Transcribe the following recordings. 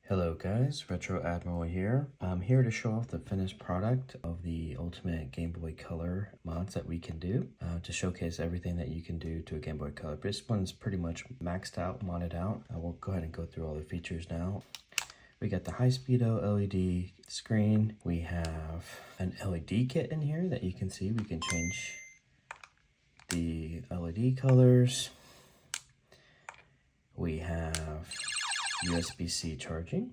Hello guys, Retro Admiral here. I'm here to show off the finished product of the ultimate Game Boy Color mods that we can do to showcase everything that you can do to a Game Boy Color. This one's pretty much maxed out, modded out. We'll go ahead and go through all the features now. We got the high speedo LED screen. We have an LED kit in here that you can see. We can change the LED colors. We have USB-C charging.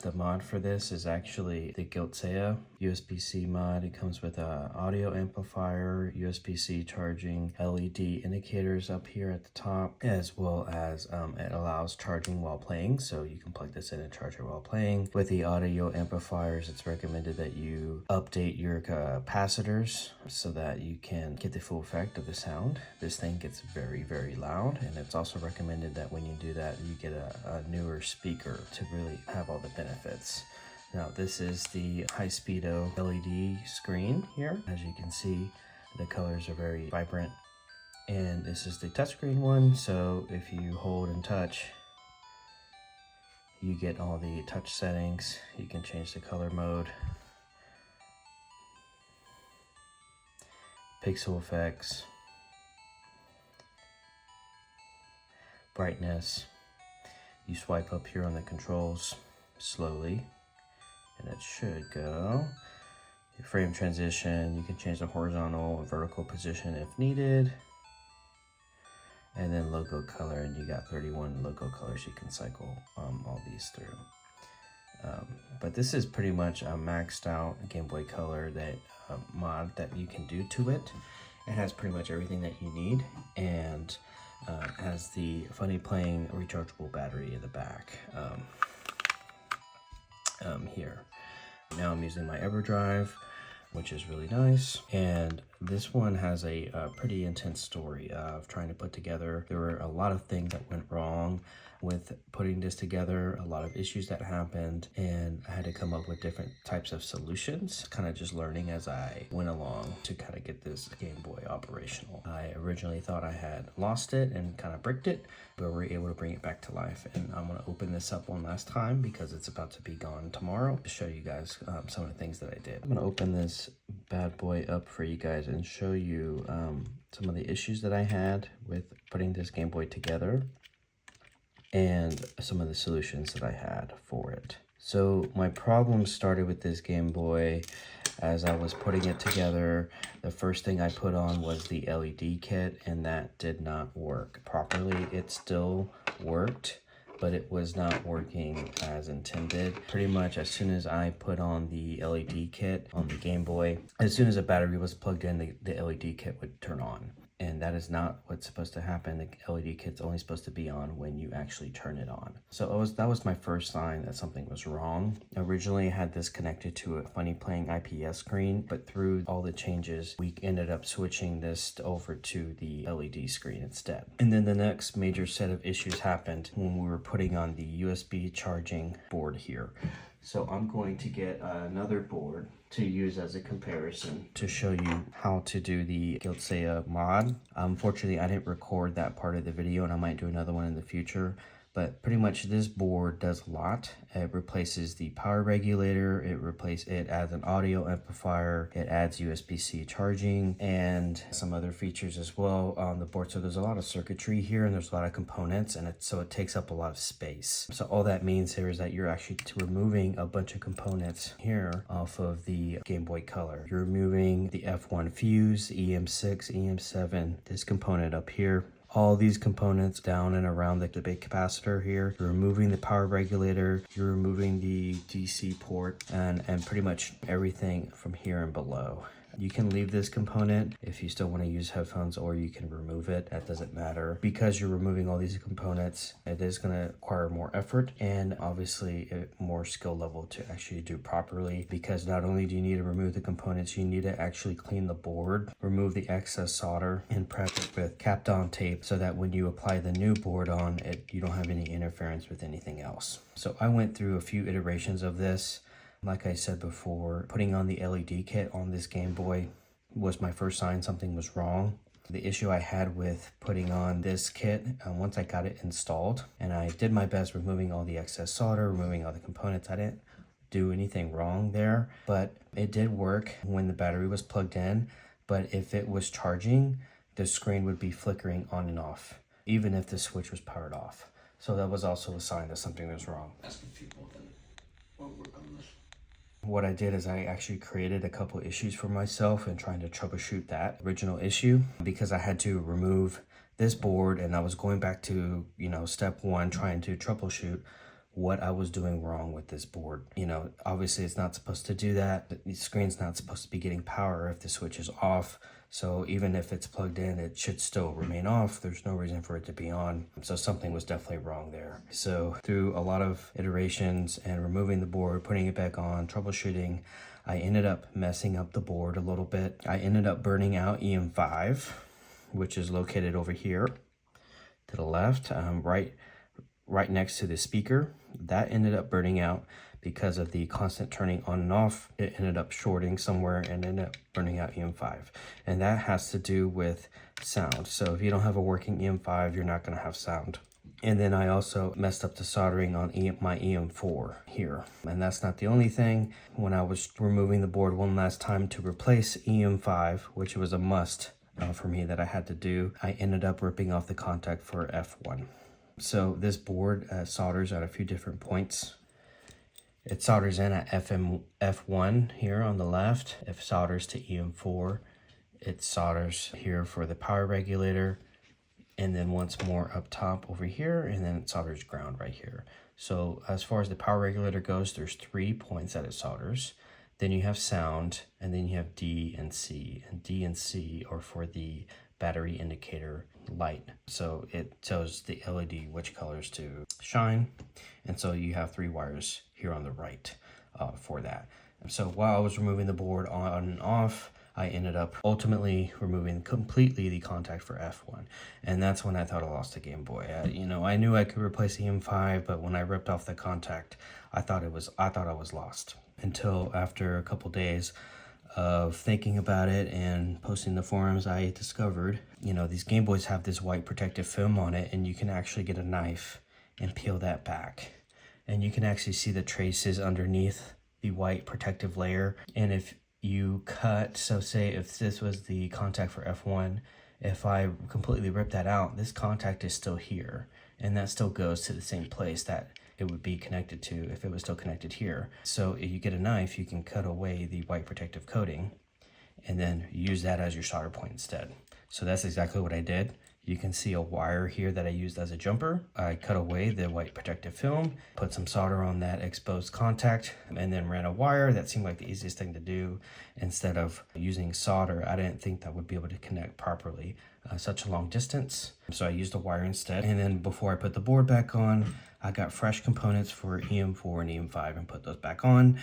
The mod for this is actually the Gameboy USB-C mod. It comes with a audio amplifier, USB-C charging, LED indicators up here at the top, as well as it allows charging while playing, so you can plug this in and charge it while playing. With the audio amplifiers, it's recommended that you update your capacitors so that you can get the full effect of the sound. This thing gets very, very loud, and it's also recommended that when you do that, you get a newer speaker to really have all the benefits. Now this is the high speedo LED screen here. As you can see, the colors are very vibrant, and this is the touchscreen one, so if you hold and touch, you get all the touch settings. You can change the color mode, pixel effects, brightness. You swipe up here on the controls slowly, and it should go. Your frame transition, you can change the horizontal and vertical position if needed. And then logo color, and you got 31 logo colors. You can cycle all these through. But this is pretty much a maxed out Game Boy Color that mod that you can do to it. It has pretty much everything that you need, and has the funny playing rechargeable battery in the back. Here. Now I'm using my EverDrive, which is really nice, and this one has a pretty intense story of trying to put together. There were a lot of things that went wrong with putting this together, a lot of issues that happened, and I had to come up with different types of solutions, kind of just learning as I went along to kind of get this Game Boy operational. I originally thought I had lost it and kind of bricked it, but we were able to bring it back to life. And I'm going to open this up one last time because it's about to be gone tomorrow to show you guys some of the things that I did. I'm going to open this bad boy up for you guys and show you some of the issues that I had with putting this Game Boy together and some of the solutions that I had for it. So my problem started with this Game Boy as I was putting it together. The first thing I put on was the LED kit, and that did not work properly. It still worked, but it was not working as intended. Pretty much as soon as I put on the LED kit on the Game Boy, as soon as a battery was plugged in, the LED kit would turn on. And that is not what's supposed to happen. The LED kit's only supposed to be on when you actually turn it on. So that was my first sign that something was wrong. Originally, I had this connected to a funny playing IPS screen, but through all the changes, we ended up switching this over to the LED screen instead. And then the next major set of issues happened when we were putting on the USB charging board here. So I'm going to get another board to use as a comparison to show you how to do the Gameboy mod. Unfortunately, I didn't record that part of the video, and I might do another one in the future. But pretty much this board does a lot. It replaces the power regulator, it adds an audio amplifier, it adds USB-C charging, and some other features as well on the board. So there's a lot of circuitry here, and there's a lot of components, and so it takes up a lot of space. So all that means here is that you're actually removing a bunch of components here off of the Game Boy Color. You're removing the F1 fuse, EM6, EM7, this component up here, all these components down and around the big capacitor here. You're removing the power regulator, you're removing the DC port, and pretty much everything from here and below. You can leave this component if you still want to use headphones, or you can remove it. That doesn't matter. Because you're removing all these components, it is going to require more effort and obviously a more skill level to actually do properly, because not only do you need to remove the components, you need to actually clean the board, remove the excess solder, and prep it with Kapton tape so that when you apply the new board on it, you don't have any interference with anything else. So I went through a few iterations of this. Like I said before, putting on the LED kit on this Game Boy was my first sign something was wrong. The issue I had with putting on this kit, once I got it installed, and I did my best removing all the excess solder, removing all the components, I didn't do anything wrong there, but it did work when the battery was plugged in. But if it was charging, the screen would be flickering on and off, even if the switch was powered off. So that was also a sign that something was wrong. Asking people then what work on this. What I did is I actually created a couple issues for myself and trying to troubleshoot that original issue, because I had to remove this board and I was going back to, step one, trying to troubleshoot what I was doing wrong with this board. Obviously it's not supposed to do that. The screen's not supposed to be getting power if the switch is off. So even if it's plugged in, it should still remain off. There's no reason for it to be on. So something was definitely wrong there. So through a lot of iterations and removing the board, putting it back on, troubleshooting, I ended up messing up the board a little bit. I ended up burning out EM5, which is located over here to the left, right next to the speaker. That ended up burning out because of the constant turning on and off. It ended up shorting somewhere and ended up burning out EM5. And that has to do with sound. So if you don't have a working EM5, you're not gonna have sound. And then I also messed up the soldering on my EM4 here. And that's not the only thing. When I was removing the board one last time to replace EM5, which was a must for me that I had to do, I ended up ripping off the contact for F1. So this board solders at a few different points. It solders in at F1 here on the left. It solders to EM4. It solders here for the power regulator, and then once more up top over here, and then it solders ground right here. So as far as the power regulator goes, there's 3 points that it solders. Then you have sound, and then you have D and C. And D and C are for the battery indicator light. So it tells the LED which colors to shine. And so you have 3 wires here on the right for that. And so while I was removing the board on and off, I ended up ultimately removing completely the contact for F1. And that's when I thought I lost the Game Boy. I knew I could replace the M5, but when I ripped off the contact, I thought I was lost. Until after a couple days of thinking about it and posting the forums, I discovered, these Game Boys have this white protective film on it, and you can actually get a knife and peel that back. And you can actually see the traces underneath the white protective layer. And if you cut, so say if this was the contact for F1, if I completely rip that out, this contact is still here. And that still goes to the same place that it would be connected to if it was still connected here. So if you get a knife, you can cut away the white protective coating and then use that as your solder point instead. So that's exactly what I did. You can see a wire here that I used as a jumper. I cut away the white protective film, put some solder on that exposed contact, and then ran a wire. That seemed like the easiest thing to do. Instead of using solder, I didn't think that would be able to connect properly such a long distance. So I used a wire instead. And then before I put the board back on, I got fresh components for EM4 and EM5 and put those back on.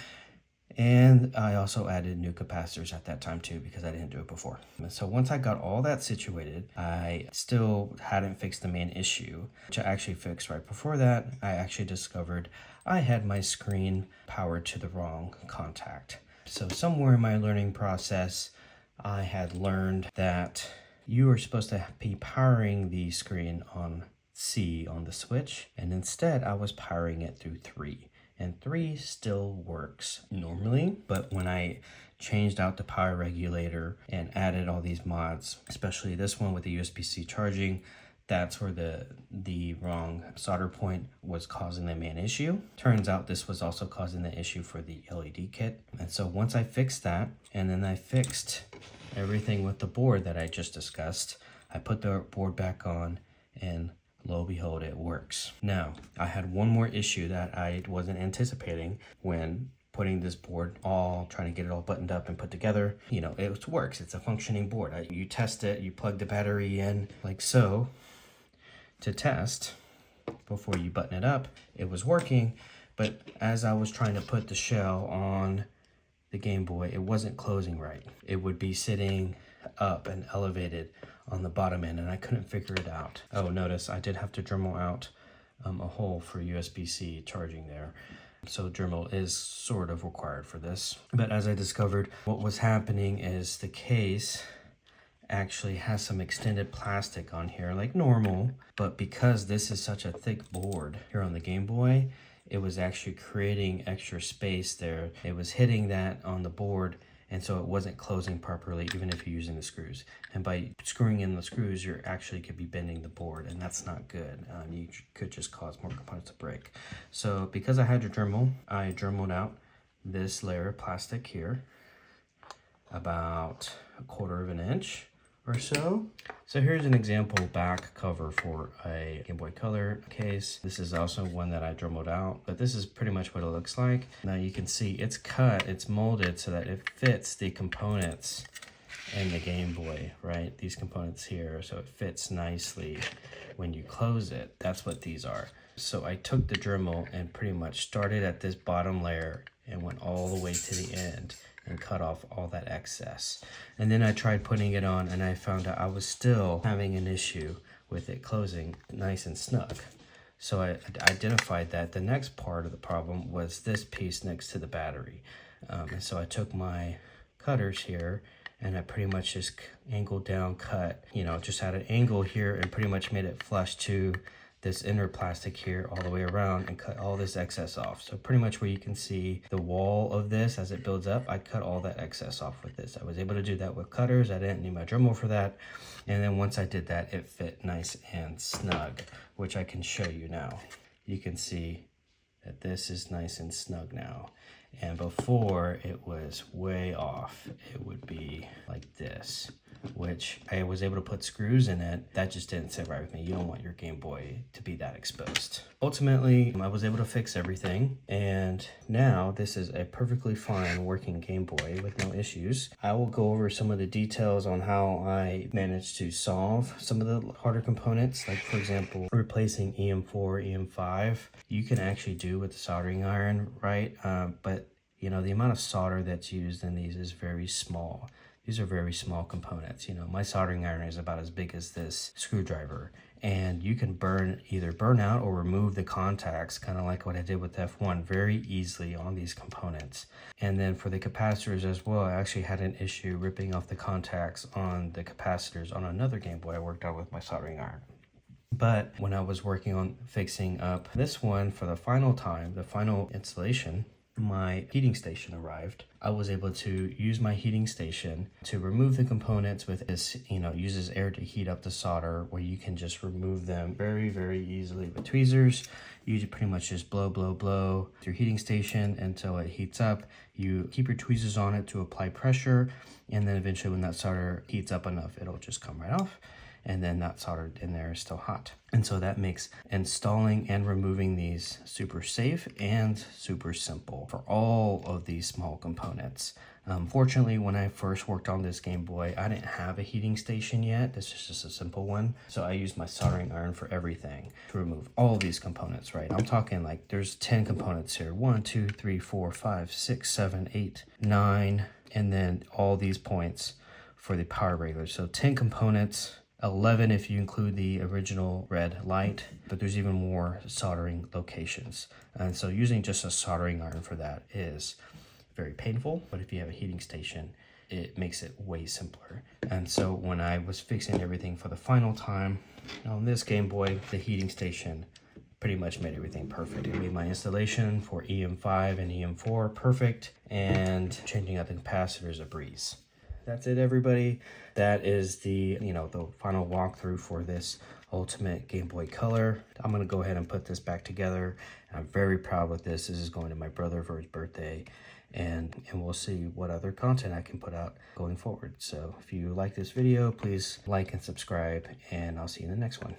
And I also added new capacitors at that time too, because I didn't do it before. And so once I got all that situated, I still hadn't fixed the main issue, which I actually fixed right before that. I actually discovered I had my screen powered to the wrong contact. So somewhere in my learning process, I had learned that you are supposed to be powering the screen on C on the switch, and instead I was powering it through 3. And 3 still works normally, but when I changed out the power regulator and added all these mods, especially this one with the USB-C charging, that's where the wrong solder point was causing the main issue. Turns out this was also causing the issue for the LED kit. And so once I fixed that, and then I fixed everything with the board that I just discussed, I put the board back on, and lo and behold, it works. Now, I had one more issue that I wasn't anticipating when putting this board trying to get it all buttoned up and put together. It works. It's a functioning board. You test it, you plug the battery in like so to test before you button it up. It was working, but as I was trying to put the shell on the Game Boy, it wasn't closing right. It would be sitting up and elevated on the bottom end, and I couldn't figure it out. Oh, notice I did have to Dremel out a hole for USB-C charging there. So Dremel is sort of required for this. But as I discovered, what was happening is the case actually has some extended plastic on here like normal, but because this is such a thick board here on the Game Boy, it was actually creating extra space there. It was hitting that on the board, and so it wasn't closing properly even if you're using the screws. And by screwing in the screws, you actually could be bending the board, and that's not good. You could just cause more components to break. So because I had to Dremel, I Dremeled out this layer of plastic here, about 1/4 of an inch or so. So here's an example back cover for a Game Boy Color case. This is also one that I Dremeled out, but this is pretty much what it looks like. Now you can see it's cut, it's molded so that it fits the components in the Game Boy, right? These components here, so it fits nicely when you close it. That's what these are. So I took the Dremel and pretty much started at this bottom layer and went all the way to the end and cut off all that excess. And then I tried putting it on, and I found out I was still having an issue with it closing nice and snug. So I identified that the next part of the problem was this piece next to the battery. And so I took my cutters here and I pretty much just angled down, cut, just at an angle here and pretty much made it flush to this inner plastic here all the way around and cut all this excess off. So pretty much where you can see the wall of this as it builds up, I cut all that excess off with this. I was able to do that with cutters. I didn't need my Dremel for that. And then once I did that, it fit nice and snug, which I can show you now. You can see that this is nice and snug now. And before it was way off, it would be like this, which I was able to put screws in it. That just didn't sit right with me. You don't want your Game Boy to be that exposed. Ultimately, I was able to fix everything, and now this is a perfectly fine working Game Boy with no issues. I will go over some of the details on how I managed to solve some of the harder components, like for example, replacing EM4, EM5. You can actually do with the soldering iron, right? But the amount of solder that's used in these is very small. These are very small components. My soldering iron is about as big as this screwdriver, and you can either burn out or remove the contacts, kind of like what I did with F1, very easily on these components. And then for the capacitors as well, I actually had an issue ripping off the contacts on the capacitors on another Game Boy I worked on with my soldering iron. But when I was working on fixing up this one for the final time, the final installation, my heating station arrived. I was able to use my heating station to remove the components with this, uses air to heat up the solder, where you can just remove them very, very easily with tweezers. You pretty much just blow through heating station until it heats up. You keep your tweezers on it to apply pressure, and then eventually when that solder heats up enough, it'll just come right off. And then that solder in there is still hot. And so that makes installing and removing these super safe and super simple for all of these small components. Fortunately, when I first worked on this Game Boy, I didn't have a heating station yet. This is just a simple one. So I used my soldering iron for everything to remove all these components, right? I'm talking like there's 10 components here. 1, 2, 3, 4, 5, 6, 7, 8, 9, and then all these points for the power regulator. So 10 components. 11 if you include the original red light, but there's even more soldering locations. And so using just a soldering iron for that is very painful, but if you have a heating station, it makes it way simpler. And so when I was fixing everything for the final time on this Game Boy, the heating station pretty much made everything perfect. It made my installation for EM5 and EM4 perfect, and changing out the capacitors a breeze. That's it, everybody. That is the final walkthrough for this ultimate Game Boy Color. I'm gonna go ahead and put this back together. I'm very proud with this. This is going to my brother for his birthday, and we'll see what other content I can put out going forward. So if you like this video, please like and subscribe, and I'll see you in the next one.